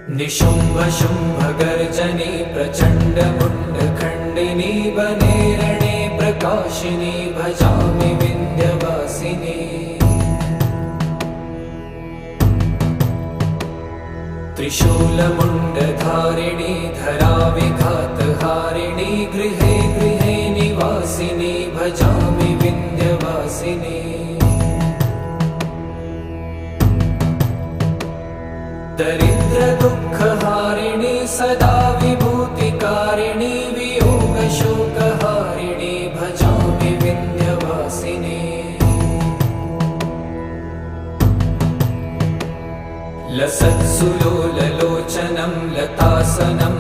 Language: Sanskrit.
निशुम्भ शुम्भ गर्जनी प्रचण्ड मुण्डखण्डिनी वने रणे प्रकाशिनी भजामि विन्ध्यवासिनी। त्रिशूलमुण्डधारिणी धराविघातहारिणी गृहे गृहे निवासिनी भजामि विन्ध्यवासिनी। दरिद्र दुःखहारिणी सदा विभूतिकारिणी वियोगशोकहारिणी भजामि विन्ध्यवासिनी। लसत्सुलोललोचनं लतासनं